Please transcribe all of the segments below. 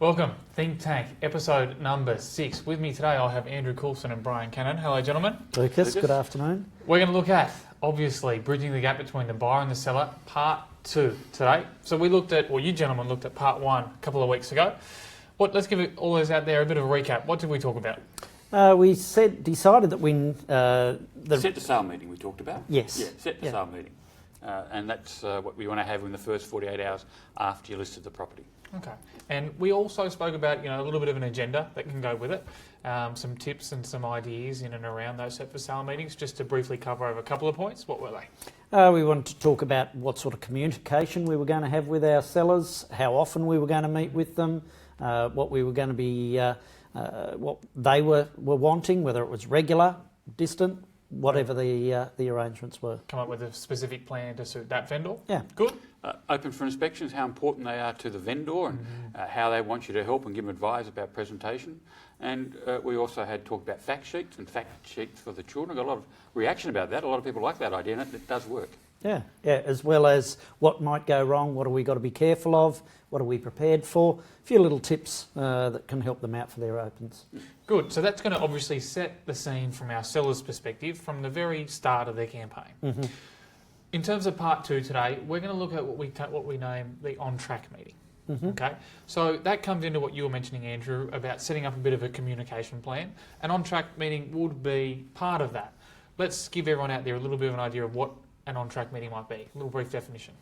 Welcome, Think Tank, episode number 6. With me today I'll have Andrew Coulson and Brian Cannan. Hello, gentlemen. Lucas, good afternoon. We're going to look at, obviously, bridging the gap between the buyer and the seller, part 2 today. So we looked at, or you gentlemen looked at part 1 a couple of weeks ago. Let's give it, all those out there a bit of a recap. What did we talk about? We decided that we... Set the sale meeting we talked about? Yes. Yeah, set the sale meeting. And that's what we want to have in the first 48 hours after you listed the property. Okay. And we also spoke about, a little bit of an agenda that can go with it, some tips and some ideas in and around those set for sale meetings, just to briefly cover over a couple of points. What were they? We wanted to talk about what sort of communication we were going to have with our sellers, how often we were going to meet with them, what we were going to be, what they were wanting, whether it was regular, distant, whatever the arrangements were. Come up with a specific plan to suit that vendor? Yeah. Good. Open for inspections, how important they are to the vendor and how they want you to help and give advice about presentation. And we also had talked about fact sheets for the children. I got a lot of reaction about that. A lot of people like that idea, and it does work. Yeah, as well as what might go wrong, what have we got to be careful of, what are we prepared for, a few little tips that can help them out for their opens. Good, so that's going to obviously set the scene from our seller's perspective from the very start of their campaign. Mm-hmm. In terms of part 2 today, we're going to look at what we name the on-track meeting. Mm-hmm. Okay, so that comes into what you were mentioning, Andrew, about setting up a bit of a communication plan. An on-track meeting would be part of that. Let's give everyone out there a little bit of an idea of what an on-track meeting might be. A little brief definition.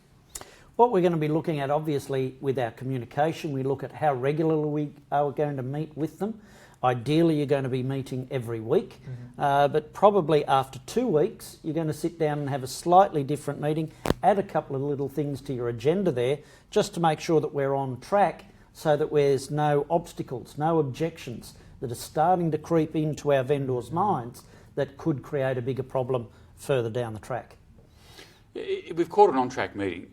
What we're going to be looking at, obviously, with our communication, we look at how regularly we are going to meet with them. Ideally, you're going to be meeting every week, but probably after 2 weeks, you're going to sit down and have a slightly different meeting, add a couple of little things to your agenda there, just to make sure that we're on track so that there's no obstacles, no objections that are starting to creep into our vendors' minds that could create a bigger problem further down the track. We've called an on-track meeting,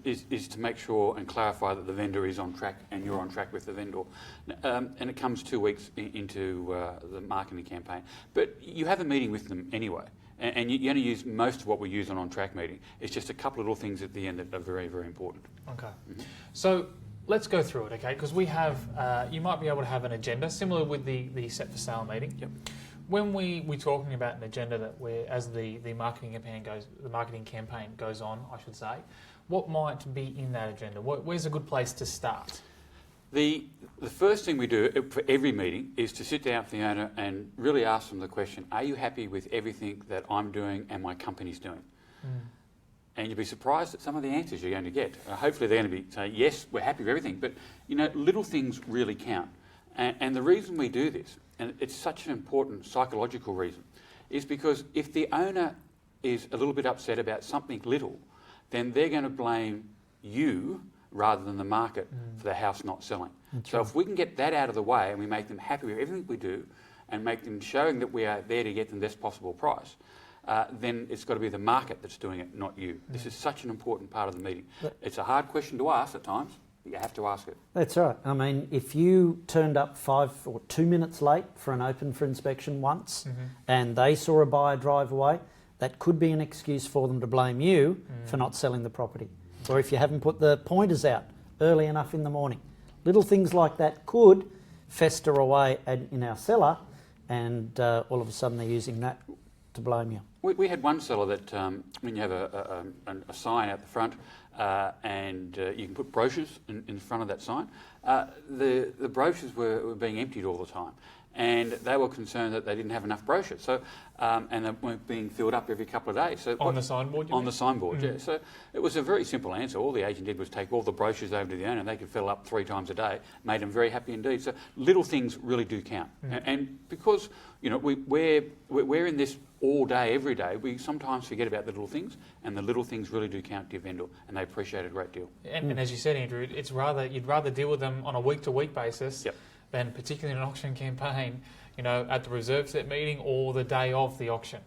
is to make sure and clarify that the vendor is on track and you're on track with the vendor. And it comes 2 weeks into the marketing campaign. But you have a meeting with them anyway, and you only use most of what we use on on-track meeting. It's just a couple of little things at the end that are very, very important. Okay. So let's go through it, okay? Because we have, you might be able to have an agenda, similar with the set for sale meeting. Yep. When we're talking about an agenda that as the marketing campaign goes on, I should say, what might be in that agenda? Where's a good place to start? The first thing we do for every meeting is to sit down with the owner and really ask them the question, are you happy with everything that I'm doing and my company's doing? And you'll be surprised at some of the answers you're going to get. Hopefully they're going to be saying, yes, we're happy with everything, but little things really count. And the reason we do this, and it's such an important psychological reason, is because if the owner is a little bit upset about something little, then they're going to blame you rather than the market for the house not selling. So if we can get that out of the way and we make them happy with everything we do and make them showing that we are there to get them the best possible price, then it's got to be the market that's doing it, not you. This is such an important part of the meeting. It's a hard question to ask at times. You have to ask it. That's right. I mean, if you turned up 5 or 2 minutes late for an open for inspection once and they saw a buyer drive away, that could be an excuse for them to blame you for not selling the property. Or if you haven't put the pointers out early enough in the morning. Little things like that could fester away in our seller, and all of a sudden they're using that to blame you. We had one seller that when you have a sign out the front and you can put brochures in front of that sign, the brochures were being emptied all the time, and they were concerned that they didn't have enough brochures. So and they weren't being filled up every couple of days. So on the signboard? On the signboard, yeah. So it was a very simple answer. All the agent did was take all the brochures over to the owner, and they could fill up 3 times a day. Made them very happy indeed. So little things really do count, and because we're in this all day, every day, we sometimes forget about the little things, and the little things really do count to your vendor, and they appreciate it a great deal. And as you said, Andrew, you'd rather deal with them on a week-to-week basis than particularly in an auction campaign, at the reserve set meeting or the day of the auction.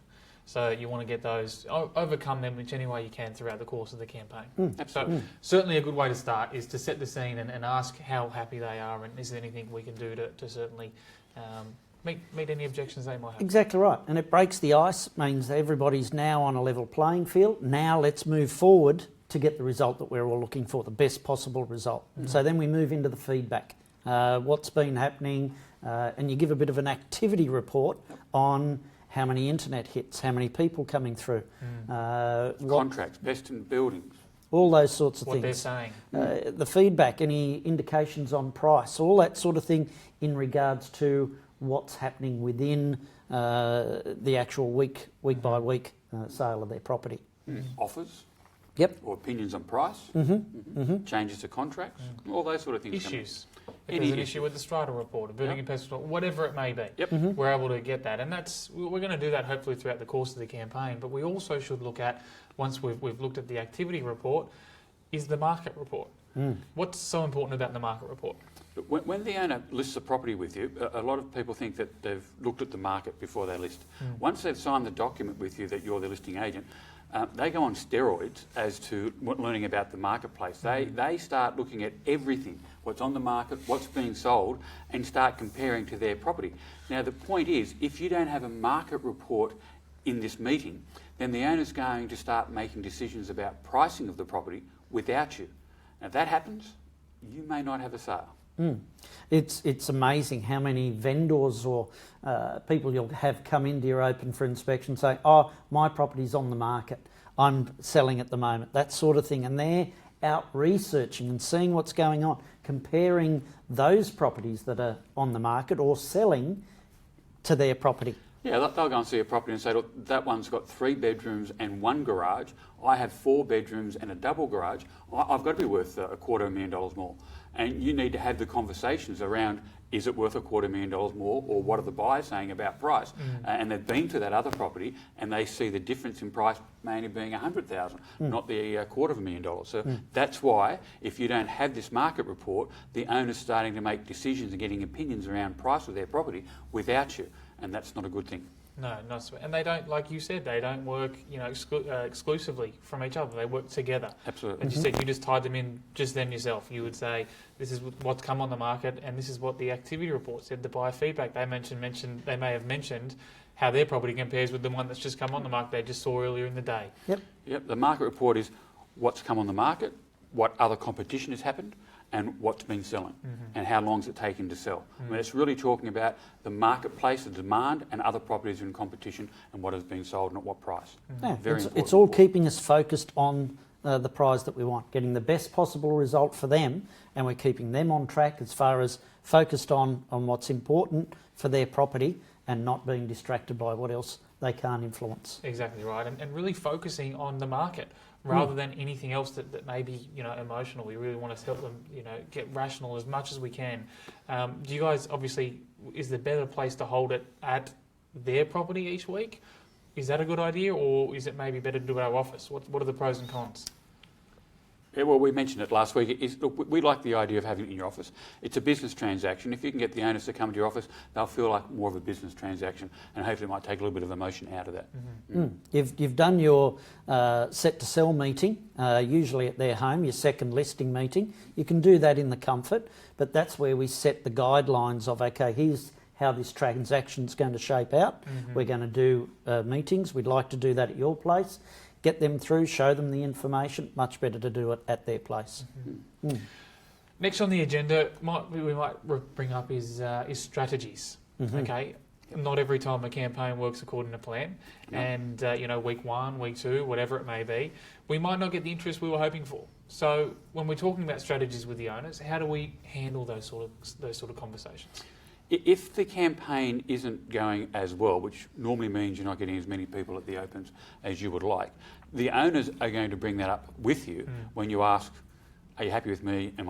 So you want to get those, overcome them which any way you can throughout the course of the campaign. So certainly a good way to start is to set the scene and ask how happy they are, and is there anything we can do to certainly meet any objections they might have. Exactly right. And it breaks the ice, means everybody's now on a level playing field. Now let's move forward to get the result that we're all looking for, the best possible result. So then we move into the feedback what's been happening, and you give a bit of an activity report on how many internet hits, how many people coming through, Contracts, best in buildings. all those sorts of What things. they're saying. The feedback, any indications on price, all that sort of thing in regards to what's happening within the actual week by week sale of their property. Offers. Yep. Or opinions on price. Changes to contracts. All those sort of things. Issues. If Any there's an issue. issue with the strata report, a building and pest report, whatever it may be, Yep. we're able to get that. And we're going to do that hopefully throughout the course of the campaign. But we also should look at, once we've looked at the activity report, is the market report. What's so important about the market report? When the owner lists a property with you, a lot of people think that they've looked at the market before they list. Once they've signed the document with you that you're the listing agent, they go on steroids as to learning about the marketplace. They start looking at everything, what's on the market, what's being sold, and start comparing to their property. Now, the point is, if you don't have a market report in this meeting, then the owner's going to start making decisions about pricing of the property without you. Now, if that happens, you may not have a sale. It's amazing how many vendors or people you'll have come into your open for inspection saying, oh, my property's on the market, I'm selling at the moment, that sort of thing. And they're out researching and seeing what's going on, comparing those properties that are on the market or selling to their property. Yeah, they'll go and see a property and say, look, that one's got 3 bedrooms and 1 garage. I have 4 bedrooms and a double garage. I've got to be worth $250,000 more. And you need to have the conversations around, is it worth $250,000 more, or what are the buyers saying about price? And they've been to that other property and they see the difference in price mainly being $100,000, not the $250,000. So that's why, if you don't have this market report, the owner's starting to make decisions and getting opinions around price of their property without you. And that's not a good thing. No, not so. And they don't, like you said, they don't work, exclusively from each other. They work together. Absolutely. As you said, you just tied them in just then yourself. You would say, this is what's come on the market, and this is what the activity report said. The buyer feedback they they may have mentioned how their property compares with the one that's just come on the market they just saw earlier in the day. Yep. The market report is what's come on the market, what other competition has happened, and what's been selling, and how long is it taking to sell. I mean, it's really talking about the marketplace, the demand, and other properties in competition, and what has been sold and at what price. Yeah, Very important. it's all keeping us focused on the prize that we want, getting the best possible result for them, and we're keeping them on track as far as focused on what's important for their property and not being distracted by what else they can't influence. Exactly right, and really focusing on the market rather than anything else that may be emotional. We really want to help them get rational as much as we can. Do you guys, obviously, is the better place to hold it at their property each week? Is that a good idea, or is it maybe better to do it at our office? What are the pros and cons? Yeah, well, we mentioned it last week. Look, we like the idea of having it in your office. It's a business transaction. If you can get the owners to come to your office, they'll feel like more of a business transaction, and hopefully it might take a little bit of emotion out of that. You've done your set to sell meeting, usually at their home, your second listing meeting. You can do that in the comfort, but that's where we set the guidelines of, okay, here's how this transaction's going to shape out. We're going to do meetings. We'd like to do that at your place. Get them through, show them the information. Much better to do it at their place. Next on the agenda, we might bring up is strategies. Okay, not every time a campaign works according to plan, and week 1, week 2, whatever it may be, we might not get the interest we were hoping for. So when we're talking about strategies with the owners, how do we handle those sort of conversations? If the campaign isn't going as well, which normally means you're not getting as many people at the opens as you would like, the owners are going to bring that up with you when you ask, are you happy with me and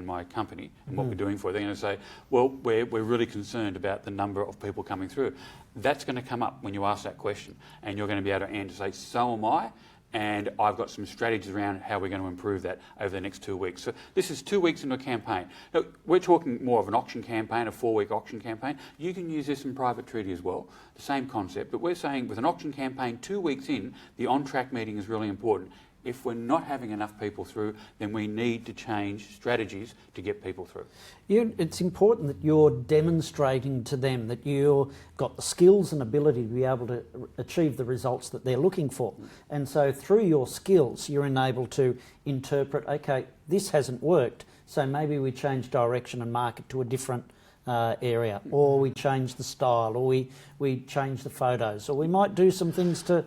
my company and what we're doing for it? They're going to say, well, we're really concerned about the number of people coming through. That's going to come up when you ask that question, and you're going to be able to answer, say, so am I, and I've got some strategies around how we're going to improve that over the next 2 weeks. So this is 2 weeks into a campaign. Now, we're talking more of an auction campaign, a 4-week auction campaign. You can use this in private treaty as well, the same concept, but we're saying with an auction campaign 2 weeks in, the on-track meeting is really important. If we're not having enough people through, then we need to change strategies to get people through. It's important that you're demonstrating to them that you've got the skills and ability to be able to achieve the results that they're looking for. And so through your skills, you're enabled to interpret, okay, this hasn't worked, so maybe we change direction and market to a different area, or we change the style, or we change the photos, or we might do some things to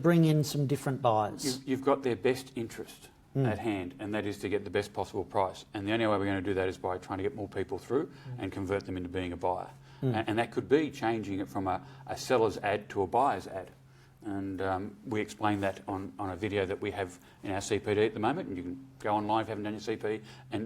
bring in some different buyers. You've got their best interest at hand, and that is to get the best possible price. And the only way we're going to do that is by trying to get more people through and convert them into being a buyer. And that could be changing it from a seller's ad to a buyer's ad. And we explain that on a video that we have in our CPD at the moment. And you can go online if you haven't done your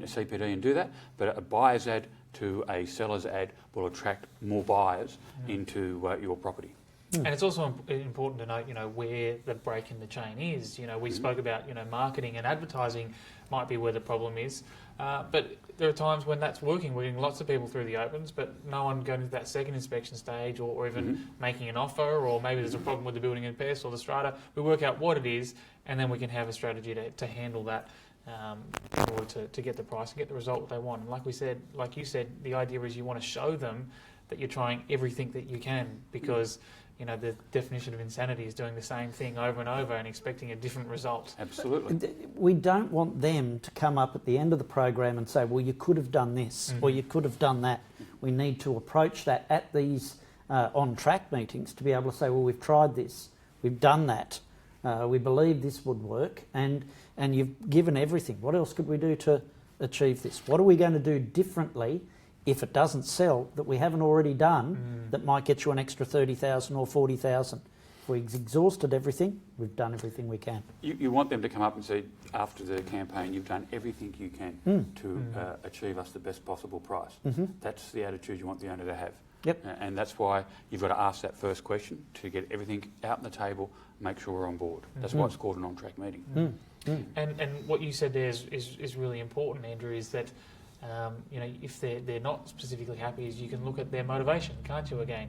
CPD and do that. But a buyer's ad to a seller's ad will attract more buyers into your property. And it's also important to note, where the break in the chain is. We spoke about, marketing and advertising might be where the problem is. But there are times when that's working. We're getting lots of people through the opens, but no one going to that second inspection stage or even making an offer, or maybe there's a problem with the building in PES or the strata. We work out what it is, and then we can have a strategy to handle that in order to get the price and get the result that they want. And like you said, the idea is you want to show them that you're trying everything that you can, because the definition of insanity is doing the same thing over and over and expecting a different result. Absolutely. We don't want them to come up at the end of the program and say, well, you could have done this or you could have done that. We need to approach that at these on-track meetings to be able to say, well, we've tried this, we've done that, we believe this would work, and you've given everything. What else could we do to achieve this? What are we going to do differently if it doesn't sell that we haven't already done that might get you an extra 30,000 or 40,000? If we've exhausted everything, we've done everything we can. You want them to come up and say, after the campaign, you've done everything you can to achieve us the best possible price. That's the attitude you want the owner to have. Yep. And that's why you've got to ask that first question to get everything out on the table, make sure we're on board. That's why it's called an on-track meeting. And what you said there is really important, Andrew, is that if they're not specifically happy, is you can look at their motivation, can't you, again?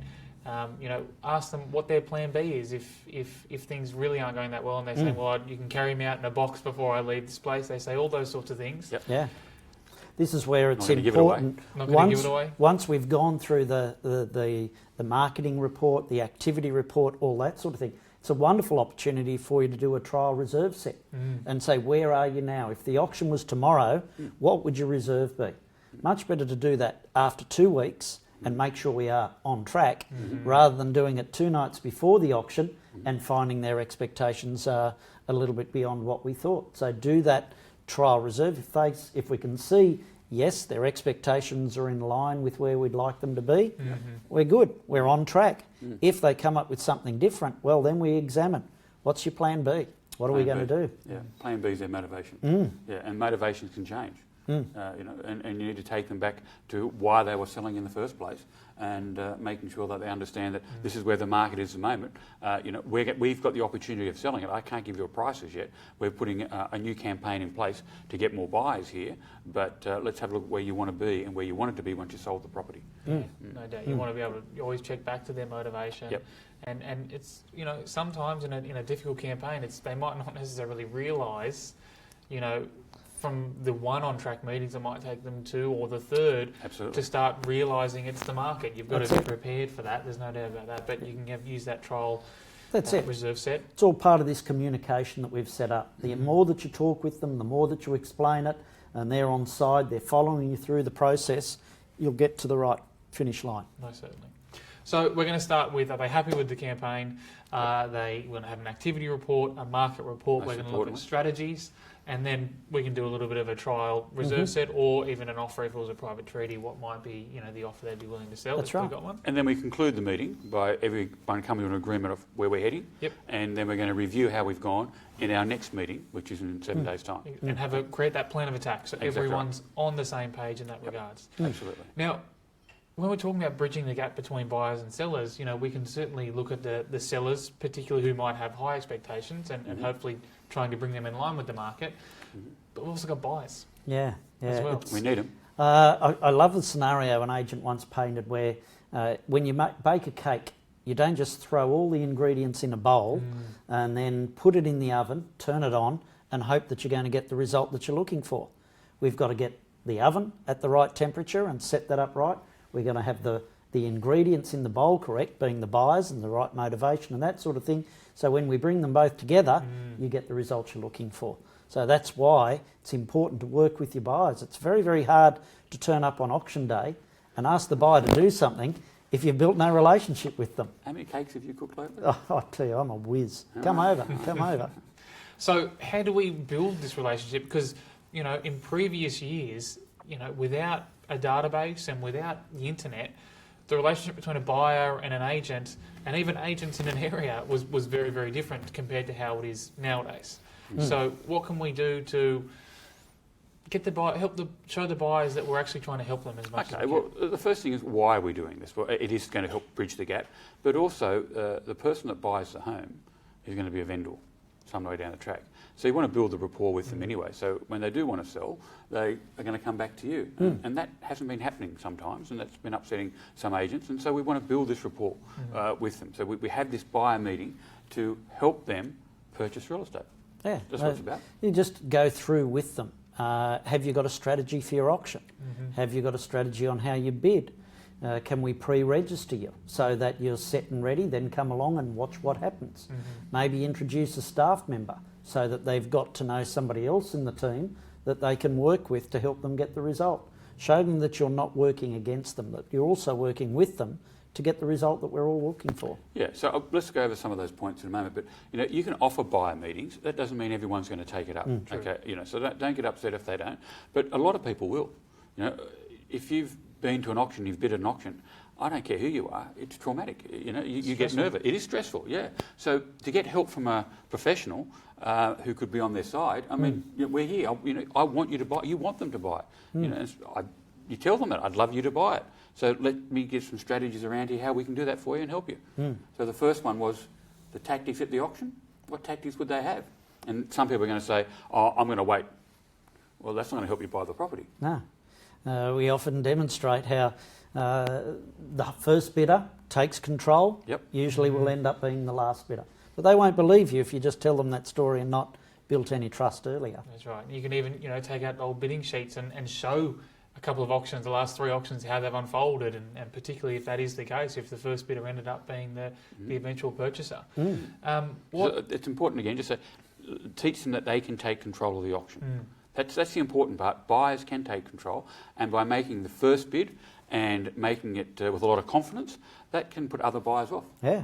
Ask them what their plan B is if things really aren't going that well, and they're saying, well, you can carry me out in a box before I leave this place. They say all those sorts of things. Yep. Yeah. This is where it's Not gonna give it away. important. Not going to give it away. Once we've gone through the marketing report, the activity report, all that sort of thing, it's a wonderful opportunity for you to do a trial reserve set and say, where are you now? If the auction was tomorrow, what would your reserve be? Much better to do that after 2 weeks and make sure we are on track rather than doing it 2 nights before the auction and finding their expectations are a little bit beyond what we thought. So do that trial reserve. If we can see, yes, their expectations are in line with where we'd like them to be, we're good, we're on track. If they come up with something different, well, then we examine, what's your plan B? What are we going to do? Yeah, plan B is their motivation. Yeah, and motivations can change. And you need to take them back to why they were selling in the first place, and making sure that they understand that this is where the market is at the moment. We've got the opportunity of selling it. I can't give you a price as yet. We're putting a new campaign in place to get more buyers here, but let's have a look at where you want to be and where you want it to be once you sold the property. No doubt. You want to be able to always check back to their motivation. Yep. And it's, sometimes in a difficult campaign, they might not necessarily realise, from the one on-track meetings, it might take them 2 or the 3rd to start realising it's the market. You've got to be prepared for that. There's no doubt about that. But you can use that trial reserve set. It's all part of this communication that we've set up. The more that you talk with them, the more that you explain it, and they're on side, they're following you through the process, you'll get to the right finish line. Most certainly. So we're going to start with, are they happy with the campaign? We're going to have an activity report, a market report. We're going to look at strategies. And then we can do a little bit of a trial reserve set, or even an offer if it was a private treaty. What might be, the offer they'd be willing to sell? That's if right. we've got one. And then we conclude the meeting by everyone coming to an agreement of where we're heading. Yep. And then we're going to review how we've gone in our next meeting, which is in 7 days' time. And create that plan of attack, so everyone's on the same page in that regards. Absolutely. Now, when we're talking about bridging the gap between buyers and sellers, we can certainly look at the sellers, particularly who might have high expectations, and hopefully trying to bring them in line with the market. But we've also got buyers. Yeah. As well. We need them. I love the scenario an agent once painted where when you bake a cake, You don't just throw all the ingredients in a bowl and then put it in the oven, turn it on, and hope that you're going to get the result that you're looking for. We've got to get the oven at the right temperature and set that up right. We're going to have the ingredients in the bowl correct, being the buyers and the right motivation and that sort of thing. So when we bring them both together, you get the results you're looking for. So that's why it's important to work with your buyers. It's very, very hard to turn up on auction day and ask the buyer to do something if you've built no relationship with them. How many cakes have you cooked lately? Oh, I tell you, I'm a whiz. Come over, come over. So how do we build this relationship? Because, you know, in previous years, you know, without a database and without the internet, the relationship between a buyer and an agent, and even agents in an area, was very, very different compared to how it is nowadays. So what can we do to get the buyer, show the buyers that we're actually trying to help them as much as we can? Well, the first thing is, why are we doing this? Well, it is going to help bridge the gap, but also the person that buys the home is going to be a vendor some way down the track. So you want to build the rapport with them anyway. So when they do want to sell, they are going to come back to you. And that hasn't been happening sometimes, and that's been upsetting some agents. And so we want to build this rapport with them. So we have this buyer meeting to help them purchase real estate. Yeah, That's what it's about. You just go through with them. Have you got a strategy for your auction? Have you got a strategy on how you bid? Can we pre-register you so that you're set and ready, then come along and watch what happens? Maybe introduce a staff member so that they've got to know somebody else in the team that they can work with to help them get the result. Show them that you're not working against them, that you're also working with them to get the result that we're all looking for. Yeah, so let's go over some of those points in a moment. But you know, you can offer buyer meetings. That doesn't mean everyone's going to take it up. Okay, you know, so don't get upset if they don't. But a lot of people will. You know, if you've been to an auction, you've bid at an auction, I don't care who you are, it's traumatic. You know, you get nervous. It is stressful, yeah. So to get help from a professional who could be on their side, I mean, you know, we're here. I want you to buy. You want them to buy. You know, you tell them that I'd love you to buy it. So let me give some strategies around here how we can do that for you and help you. So the first one was the tactics at the auction. What tactics would they have? And some people are going to say, oh, I'm going to wait. Well, that's not going to help you buy the property. No. We often demonstrate how the first bidder takes control, usually will end up being the last bidder. But they won't believe you if you just tell them that story and not built any trust earlier. That's right. You can even, you know, take out old bidding sheets and show a couple of auctions, the last 3 auctions, how they've unfolded, and particularly if that is the case, if the first bidder ended up being the eventual purchaser. So it's important, again, just to teach them that they can take control of the auction. That's the important part. Buyers can take control, and by making the first bid and making it with a lot of confidence, that can put other buyers off. Yeah,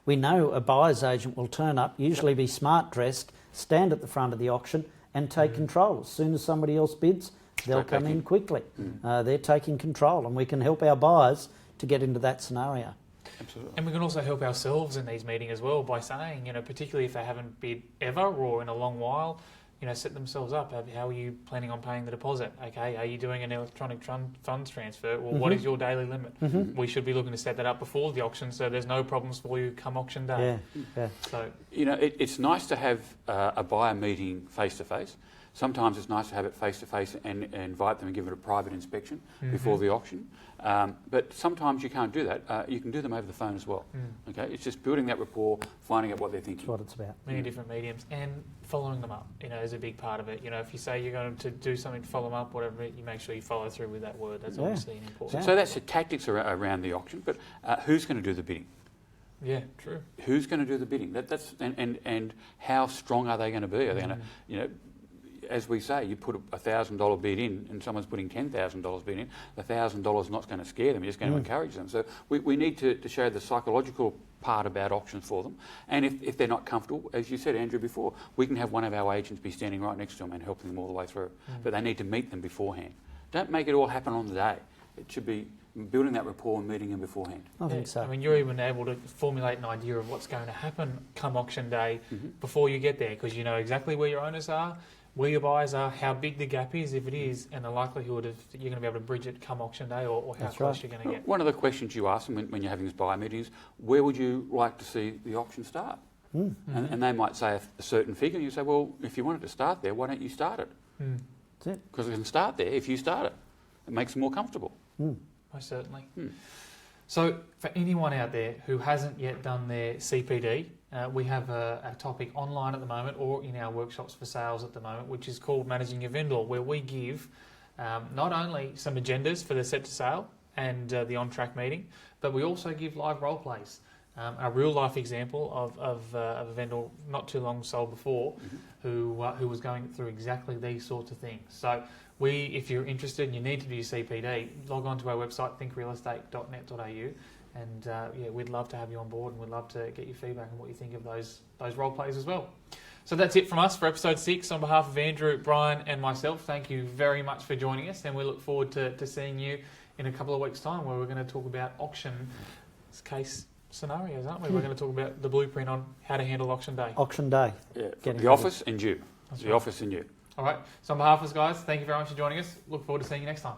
we know a buyer's agent will turn up, usually be smart dressed, stand at the front of the auction and take control. As soon as somebody else bids, they'll come in quickly. They're taking control, and we can help our buyers to get into that scenario. Absolutely. And we can also help ourselves in these meetings as well by saying, you know, particularly if they haven't bid ever or in a long while, you know, set themselves up. How are you planning on paying the deposit? Okay, are you doing an electronic funds transfer? Well, what is your daily limit? We should be looking to set that up before the auction so there's no problems for you come auction day. Yeah. So, you know, it's nice to have a buyer meeting face-to-face. Sometimes it's nice to have it face-to-face and invite them and give it a private inspection before the auction. But sometimes you can't do that. You can do them over the phone as well. Okay, it's just building that rapport, finding out what they're thinking. That's what it's about. Many different mediums, and following them up, you know, is a big part of it. You know, if you say you're going to do something to follow them up, whatever, you make sure you follow through with that word. That's obviously an important. So that's the tactics around the auction. But who's going to do the bidding? Yeah, true. Who's going to do the bidding? That's and how strong are they going to be? Are they going to, you know, as we say, you put a $1,000 bid in and someone's putting $10,000 bid in, the $1,000 is not going to scare them, you're just going to encourage them. So we need to show the psychological part about auctions for them. And if they're not comfortable, as you said, Andrew, before, we can have one of our agents be standing right next to them and helping them all the way through. But they need to meet them beforehand. Don't make it all happen on the day. It should be building that rapport and meeting them beforehand. I think so. I mean, you're even able to formulate an idea of what's going to happen come auction day before you get there, because you know exactly where your owners are, where your buyers are, how big the gap is, if it is, and the likelihood of you're going to be able to bridge it come auction day, or how close you're going to get. One of the questions you ask them when you're having these buyer meetings, where would you like to see the auction start? And they might say a certain figure, and you say, well, if you wanted to start there, why don't you start it? That's it. Because it can start there if you start it. It makes them more comfortable. Most certainly. So for anyone out there who hasn't yet done their CPD, we have a topic online at the moment or in our workshops for sales at the moment, which is called Managing Your Vendor, where we give not only some agendas for the set to sale and the on-track meeting, but we also give live role plays. A real life example of a vendor not too long sold before who was going through exactly these sorts of things. So if you're interested and you need to do your CPD, log on to our website, thinkrealestate.net.au, and we'd love to have you on board, and we'd love to get your feedback on what you think of those role plays as well. So that's it from us for episode 6. On behalf of Andrew, Brian and myself, thank you very much for joining us, and we look forward to seeing you in a couple of weeks' time, where we're going to talk about auction case scenarios, aren't we? We're going to talk about the blueprint on how to handle auction day. Auction day. Yeah, the office and you. That's the right. office and you. All right. So on behalf of us, guys, thank you very much for joining us. Look forward to seeing you next time.